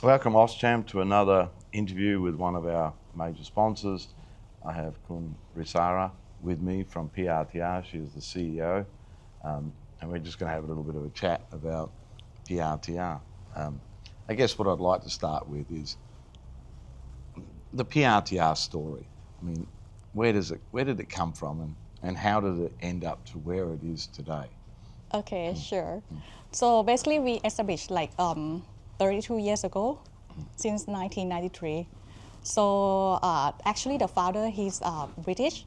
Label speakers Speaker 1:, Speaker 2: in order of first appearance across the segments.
Speaker 1: Welcome, AustCham, to another interview with one of our major sponsors. I have Kun Risara with me from PRTR. She is the CEO, and we're just going to have a little bit of a chat about PRTR. I guess what I'd like to start with is the PRTR story. I mean, where did it come from, and how did it end up to where it is today?
Speaker 2: Okay, sure. So basically, we established 32 years ago, since 1993. So actually, the founder, he's British,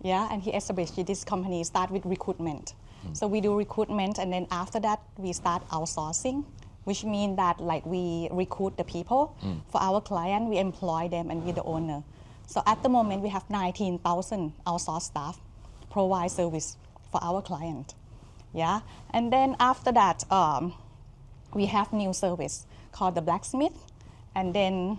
Speaker 2: yeah, and he established this company. Start with recruitment. So we do recruitment, and then after that, we start outsourcing, which means that we recruit the people for our client, we employ them, and we're the owner. So at the moment, we have 19,000 outsourced staff provide service for our client. Yeah, and then after that, we have new service called the blacksmith, and then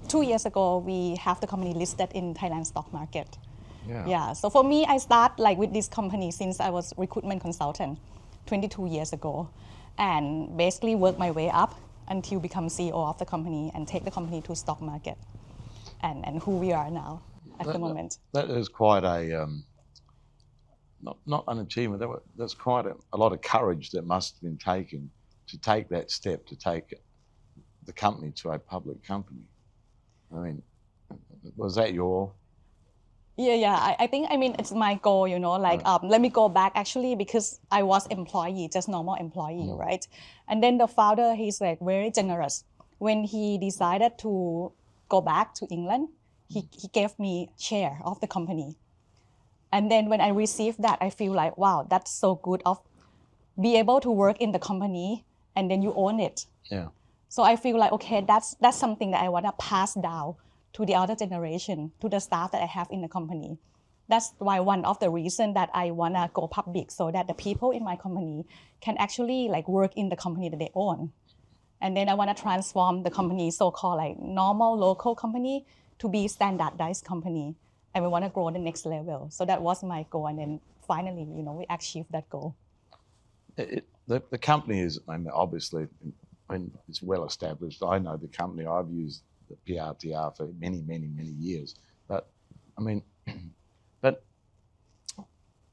Speaker 2: 2 years ago we have the company listed in Thailand stock market. Yeah. So for me, I start with this company since I was recruitment consultant 22 years ago, and basically work my way up until become CEO of the company and take the company to stock market, and who we are now at the moment.
Speaker 1: That is quite a not an achievement. That's quite a lot of courage that must have been taken to take that step, to take the company to a public company. I mean, was that your?
Speaker 2: Yeah. I think it's my goal. Let me go back actually, because I was employee, just normal employee, right? And then the founder, he's very generous. When he decided to go back to England, he gave me share of the company. And then when I received that, I feel like, wow, that's so good of be able to work in the company and then you own it.
Speaker 1: Yeah.
Speaker 2: So I feel like, okay, that's something that I want to pass down to the other generation, to the staff that I have in the company. That's why one of the reasons that I want to go public, so that the people in my company can actually work in the company that they own. And then I want to transform the company, so-called normal local company, to be standardized company. And we want to grow the next level. So that was my goal. And then finally, we achieved that goal.
Speaker 1: The company is, I mean, obviously, it's well established. I know the company. I've used the PRTR for many, many, many years. But I mean, but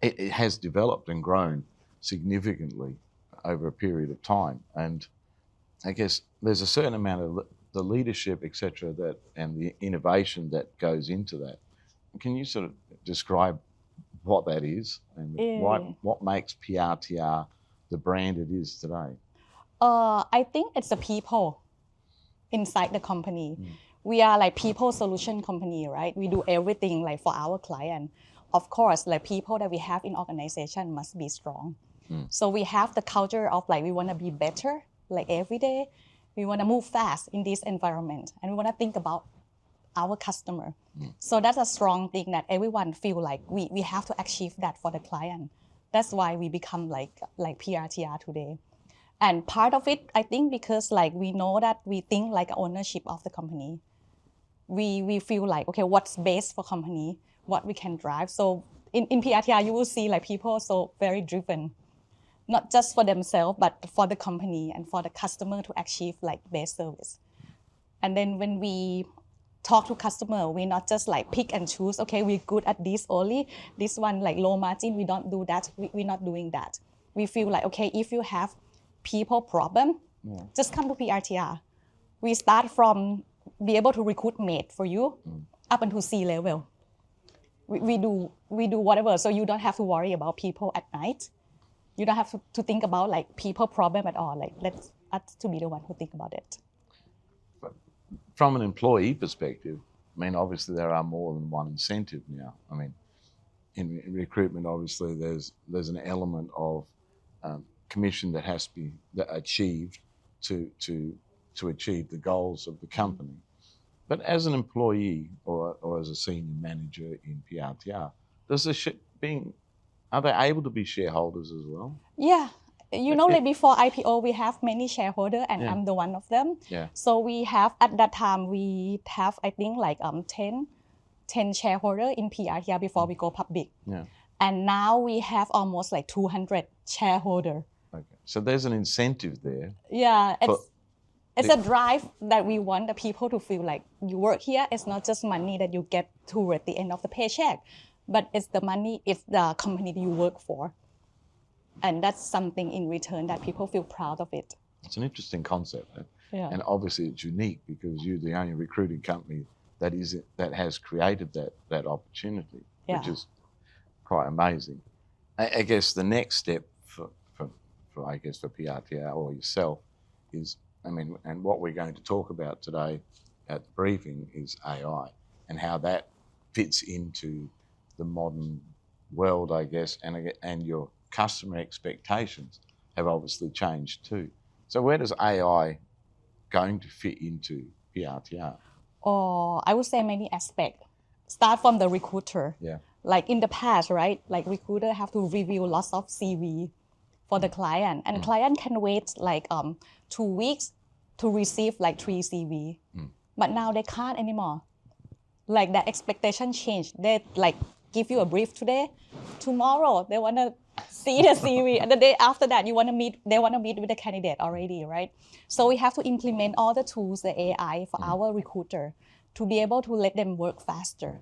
Speaker 1: it has developed and grown significantly over a period of time. And I guess there's a certain amount of the leadership, etc., and the innovation that goes into that. Can you sort of describe what that is and what makes PRTR the brand it is today?
Speaker 2: I think it's the people inside the company. We are people solution company, right? We do everything for our client. Of course, people that we have in organization must be strong. So we have the culture of we want to be better, every day. We want to move fast in this environment, and we want to think about our customer. So that's a strong thing that everyone feel we have to achieve that for the client. That's why we become like PRTR today. And part of it, I think, because we know that we think ownership of the company. We feel okay, what's best for company, what we can drive. So in PRTR, you will see people so very driven, not just for themselves, but for the company and for the customer to achieve best service. And then when we talk to customer, we not just pick and choose, okay, we're good at this only, this one low margin, we don't do that, we're not doing that. We feel okay, if you have people problem, just come to PRTR. We start from be able to recruit mate for you up until C level. We do whatever, so you don't have to worry about people at night. You don't have to think about people problem at all. Let's us to be the one who think about it.
Speaker 1: From an employee perspective, I mean, obviously there are more than one incentive now. I mean, in recruitment, obviously there's an element of commission that has to be achieved to achieve the goals of the company. But as an employee or as a senior manager in PRTR, are they able to be shareholders as well?
Speaker 2: Yeah. Before IPO, we have many shareholders, and I'm the one of them.
Speaker 1: Yeah.
Speaker 2: So we have, at that time, we have, I think, 10 shareholders in PRTR before we go public.
Speaker 1: Yeah.
Speaker 2: And now we have almost 200 shareholders.
Speaker 1: Okay. So there's an incentive there.
Speaker 2: Yeah. It's a drive that we want the people to feel like you work here. It's not just money that you get toward the end of the paycheck, but it's the money, it's the company that you work for. And that's something in return that people feel proud of it.
Speaker 1: It's an interesting concept.
Speaker 2: Yeah.
Speaker 1: And obviously it's unique because you're the only recruiting company that has created that opportunity, which is quite amazing. I guess the next step for PRTR or yourself is, and what we're going to talk about today at the briefing is AI and how that fits into the modern world, I guess, and your customer expectations have obviously changed too. So where does AI going to fit into PRTR?
Speaker 2: Or I would say many aspects. Start from the recruiter.
Speaker 1: Yeah.
Speaker 2: Like in the past, right? Like recruiter have to review lots of CV for the client, and client can wait like 2 weeks to receive like 3 CV. But now they can't anymore. Like the expectation changed. They like give you a brief today, tomorrow they want to see the CV, and the day after that they want to meet with the candidate already, right? So we have to implement all the tools, the AI for our recruiter to be able to let them work faster.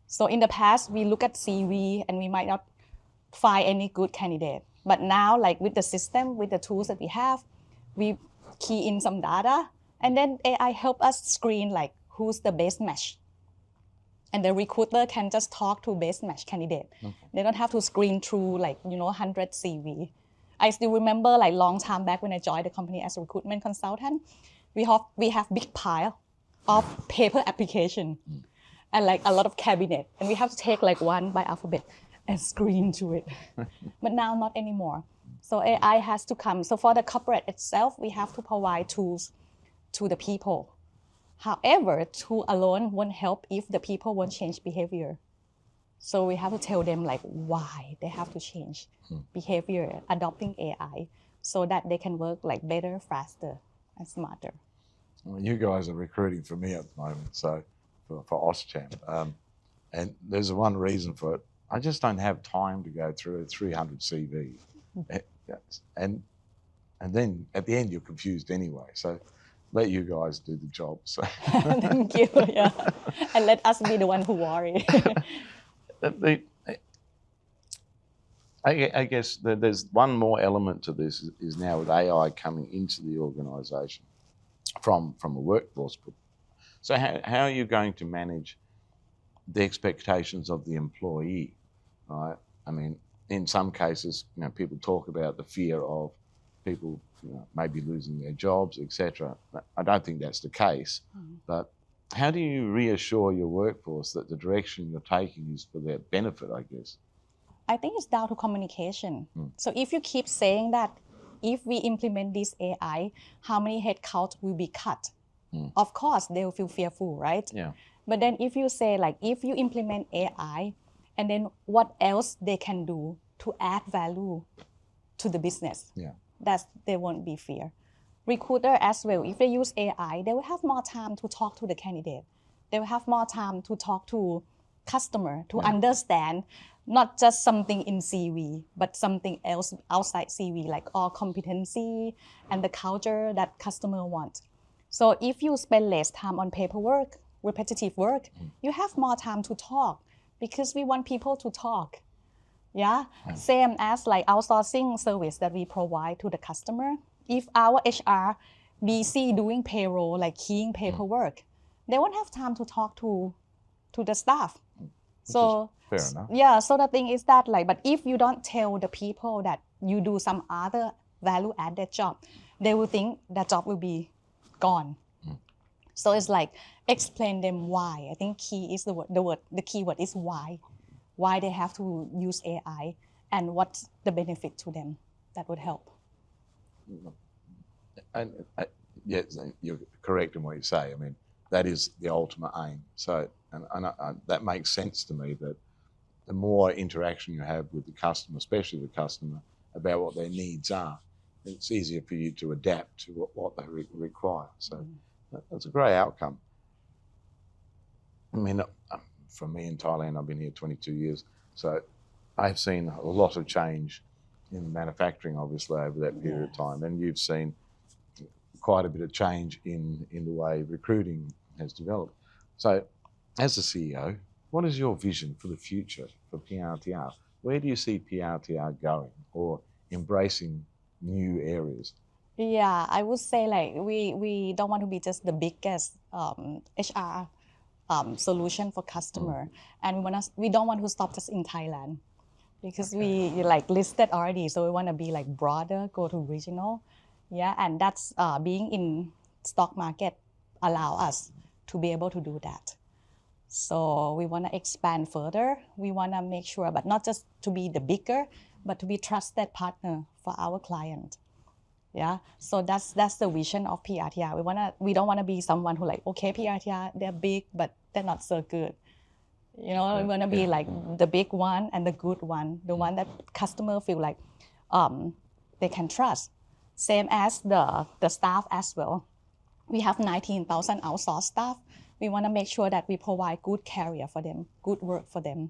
Speaker 2: So in the past, we look at CV and we might not find any good candidate. But now, like with the system, with the tools that we have, we key in some data, and then AI help us screen like who's the best match. And the recruiter can just talk to best match candidate. Okay. They don't have to screen through 100 CV. I still remember like long time back when I joined the company as a recruitment consultant, we have big pile of paper application and like a lot of cabinet, and we have to take like one by alphabet and screen to it. But now not anymore. So AI has to come. So for the corporate itself, we have to provide tools to the people. However, tool alone won't help if the people won't change behavior. So we have to tell them like why they have to change behavior, adopting AI, so that they can work like better, faster, and smarter.
Speaker 1: Well, you guys are recruiting for me at the moment, so for AustCham, and there's one reason for it. I just don't have time to go through 300 CV, and then at the end you're confused anyway. So let you guys do the job. So.
Speaker 2: Thank you. Yeah, and let us be the one who worry.
Speaker 1: I guess there's one more element to this is now with AI coming into the organisation from a workforce. So how are you going to manage the expectations of the employee, right? I mean, in some cases, people talk about the fear of people maybe losing their jobs, etc. I don't think that's the case, but how do you reassure your workforce that the direction you're taking is for their benefit, I guess?
Speaker 2: I think it's down to communication. So if you keep saying that if we implement this AI, how many headcount will be cut? Of course, they will feel fearful, right?
Speaker 1: Yeah.
Speaker 2: But then if you say like, if you implement AI, and then what else they can do to add value to the business, there won't be fear. Recruiter as well, if they use AI, they will have more time to talk to the candidate. They will have more time to talk to customer, to understand not just something in CV, but something else outside CV, like all competency and the culture that customer wants. So if you spend less time on paperwork, repetitive work, you have more time to talk because we want people to talk. Yeah, same as like outsourcing service that we provide to the customer. If our HR busy doing payroll, like keying paperwork, they won't have time to talk to the staff. So
Speaker 1: fair enough.
Speaker 2: Yeah, so the thing is that like, but if you don't tell the people that you do some other value added job, they will think that job will be gone. So it's like explain them why. I think key is the key word is why they have to use AI and what's the benefit to them. That would help.
Speaker 1: And yes, you're correct in what you say. I mean, that is the ultimate aim. So, and that makes sense to me that the more interaction you have with the customer, especially the customer, about what their needs are, it's easier for you to adapt to what they require. So that's a great outcome. I mean, for me in Thailand, I've been here 22 years, so I've seen a lot of change in manufacturing, obviously, over that period of time. And you've seen quite a bit of change in the way recruiting has developed. So, as a CEO, what is your vision for the future for PRTR? Where do you see PRTR going or embracing new areas?
Speaker 2: Yeah, I would say like we don't want to be just the biggest HR solution for customer, and we don't want to stop just in Thailand, because we like listed already, so we want to be like broader, go to regional, yeah, and that's being in stock market allow us to be able to do that. So we want to expand further. We want to make sure, but not just to be the bigger, but to be trusted partner for our client. Yeah, so that's the vision of PRTR. We don't want to be someone who like, okay, PRTR, they're big, but they're not so good. You know, we want to be like the big one and the good one, the one that customer feel like they can trust. Same as the staff as well. We have 19,000 outsourced staff. We want to make sure that we provide good career for them, good work for them.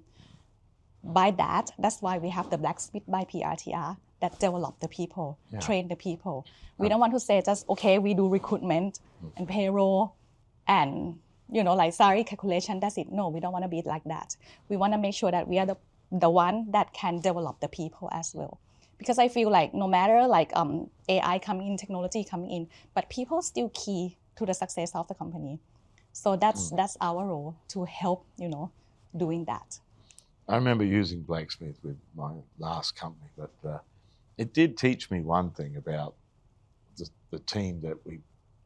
Speaker 2: By that's why we have the Blacksmith by PRTR that develop the people, train the people. We don't want to say just, okay, we do recruitment and payroll and, you know, like salary calculation, that's it. No, we don't want to be like that. We want to make sure that we are the one that can develop the people as well. Because I feel like no matter like AI coming in, technology coming in, but people still key to the success of the company. So that's our role to help, you know, doing that.
Speaker 1: I remember using Blacksmith with my last company, but it did teach me one thing about the team that we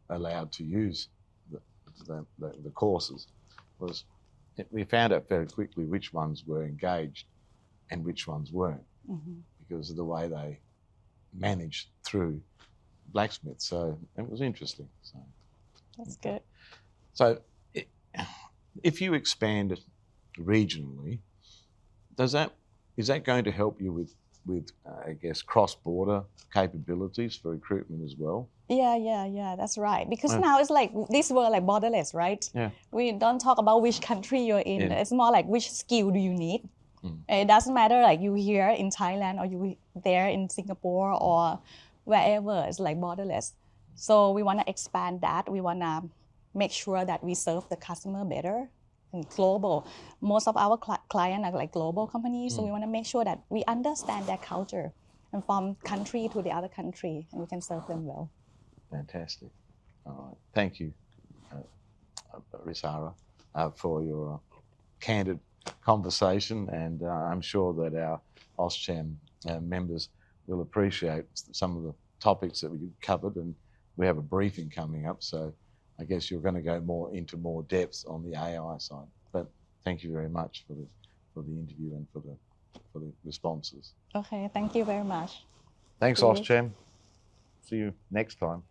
Speaker 1: allowed to use the courses. We found out very quickly which ones were engaged and which ones weren't, because of the way they managed through Blacksmith. So it was interesting. So
Speaker 2: that's good.
Speaker 1: So if you expand regionally, is that going to help you with I guess cross-border capabilities for recruitment as well?
Speaker 2: Yeah, that's right. Because now it's like this world like borderless, right?
Speaker 1: Yeah.
Speaker 2: We don't talk about which country you're in. It's more like which skill do you need. It doesn't matter like you here in Thailand or you there in Singapore or wherever. It's like borderless. So we want to expand that. We want to make sure that we serve the customer better and global. Most of our clients are like global companies, so we want to make sure that we understand their culture and from country to the other country, and we can serve them well.
Speaker 1: Fantastic. All right. Thank you, Risara, for your candid conversation, and I'm sure that our AustCham members will appreciate some of the topics that we covered, and we have a briefing coming up, so I guess you're going to go into more depth on the AI side. But thank you very much for the interview and for the responses.
Speaker 2: Okay, thank you very much.
Speaker 1: Thanks, AustCham. See you next time.